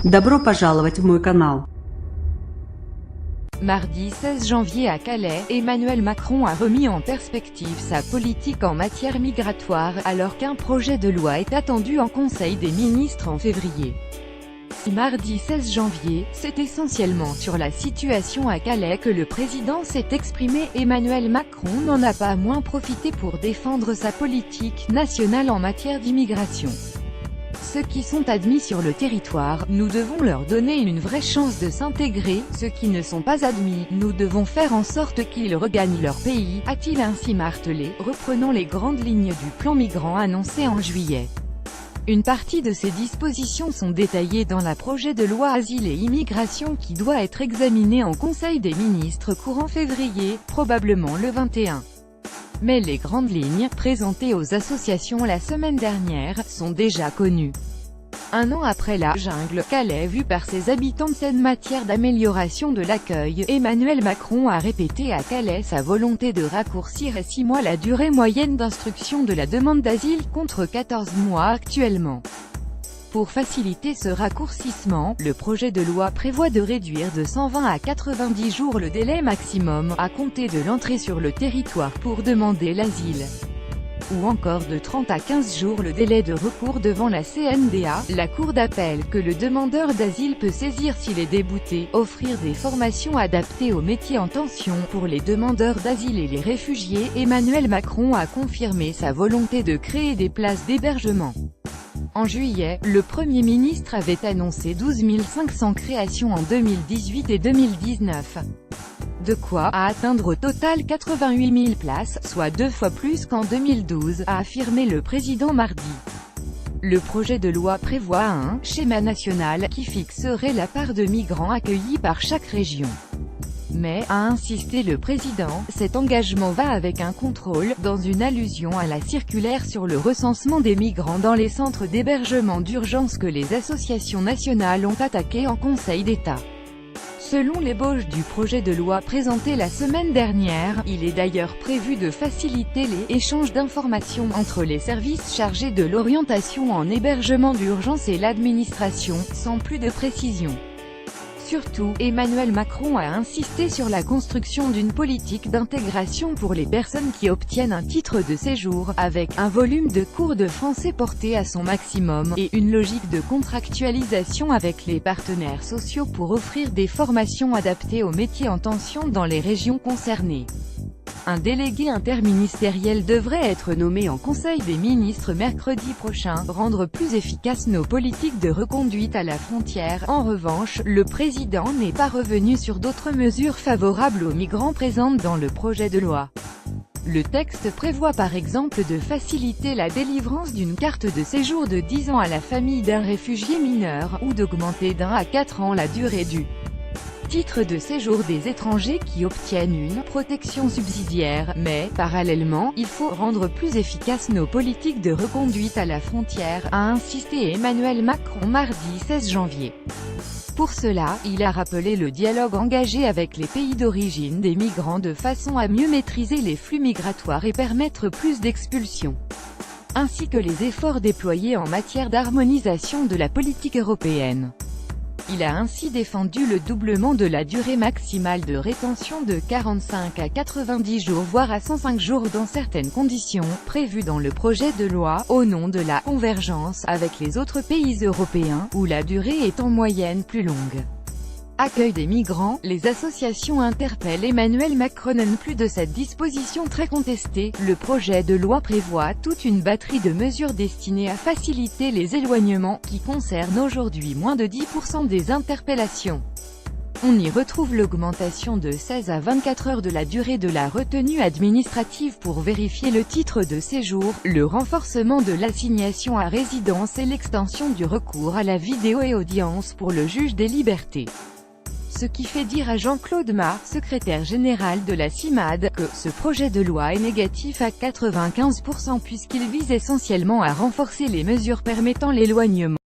Добро пожаловать в мой канал. Mardi 16 janvier à Calais, Emmanuel Macron a remis en perspective sa politique en matière migratoire, alors qu'un projet de loi est attendu en Conseil des ministres en février. Mardi 16 janvier, c'est essentiellement sur la situation à Calais que le président s'est exprimé. Emmanuel Macron n'en a pas moins profité pour défendre sa politique nationale en matière d'immigration. Ceux qui sont admis sur le territoire, nous devons leur donner une vraie chance de s'intégrer. Ceux qui ne sont pas admis, nous devons faire en sorte qu'ils regagnent leur pays, a-t-il ainsi martelé, reprenant les grandes lignes du plan migrant annoncé en juillet. Une partie de ces dispositions sont détaillées dans le projet de loi Asile et Immigration qui doit être examiné en Conseil des ministres courant février, probablement le 21. Mais les grandes lignes, présentées aux associations la semaine dernière, sont déjà connues. Un an après la jungle Calais vue par ses habitants en matière d'amélioration de l'accueil, Emmanuel Macron a répété à Calais sa volonté de raccourcir à 6 mois la durée moyenne d'instruction de la demande d'asile contre 14 mois actuellement. Pour faciliter ce raccourcissement, le projet de loi prévoit de réduire de 120 à 90 jours le délai maximum, à compter de l'entrée sur le territoire pour demander l'asile. Ou encore de 30 à 15 jours le délai de recours devant la CNDA, la cour d'appel que le demandeur d'asile peut saisir s'il est débouté, offrir des formations adaptées aux métiers en tension pour les demandeurs d'asile et les réfugiés. Emmanuel Macron a confirmé sa volonté de créer des places d'hébergement. En juillet, le Premier ministre avait annoncé 12 500 créations en 2018 et 2019. De quoi atteindre au total 88 000 places, soit 2 fois plus qu'en 2012, a affirmé le président mardi. Le projet de loi prévoit un schéma national qui fixerait la part de migrants accueillis par chaque région. Mais, a insisté le président, cet engagement va avec un contrôle, dans une allusion à la circulaire sur le recensement des migrants dans les centres d'hébergement d'urgence que les associations nationales ont attaqué en Conseil d'État. Selon l'ébauche du projet de loi présenté la semaine dernière, il est d'ailleurs prévu de faciliter les échanges d'informations entre les services chargés de l'orientation en hébergement d'urgence et l'administration, sans plus de précision. Surtout, Emmanuel Macron a insisté sur la construction d'une politique d'intégration pour les personnes qui obtiennent un titre de séjour, avec un volume de cours de français porté à son maximum, et une logique de contractualisation avec les partenaires sociaux pour offrir des formations adaptées aux métiers en tension dans les régions concernées. Un délégué interministériel devrait être nommé en Conseil des ministres mercredi prochain, rendre plus efficaces nos politiques de reconduite à la frontière. En revanche, le président n'est pas revenu sur d'autres mesures favorables aux migrants présentes dans le projet de loi. Le texte prévoit par exemple de faciliter la délivrance d'une carte de séjour de 10 ans à la famille d'un réfugié mineur, ou d'augmenter d'1 à 4 ans la durée du titre de séjour des étrangers qui obtiennent une protection subsidiaire, mais, parallèlement, il faut rendre plus efficaces nos politiques de reconduite à la frontière, a insisté Emmanuel Macron mardi 16 janvier. Pour cela, il a rappelé le dialogue engagé avec les pays d'origine des migrants de façon à mieux maîtriser les flux migratoires et permettre plus d'expulsions, ainsi que les efforts déployés en matière d'harmonisation de la politique européenne. Il a ainsi défendu le doublement de la durée maximale de rétention de 45 à 90 jours voire à 105 jours dans certaines conditions, prévues dans le projet de loi, au nom de la convergence avec les autres pays européens, où la durée est en moyenne plus longue. Accueil des migrants, les associations interpellent Emmanuel Macron non plus de cette disposition très contestée. Le projet de loi prévoit toute une batterie de mesures destinées à faciliter les éloignements, qui concernent aujourd'hui moins de 10% des interpellations. On y retrouve l'augmentation de 16 à 24 heures de la durée de la retenue administrative pour vérifier le titre de séjour, le renforcement de l'assignation à résidence et l'extension du recours à la vidéo et audience pour le juge des libertés. Ce qui fait dire à Jean-Claude Mar, secrétaire général de la CIMAD, que ce projet de loi est négatif à 95% puisqu'il vise essentiellement à renforcer les mesures permettant l'éloignement.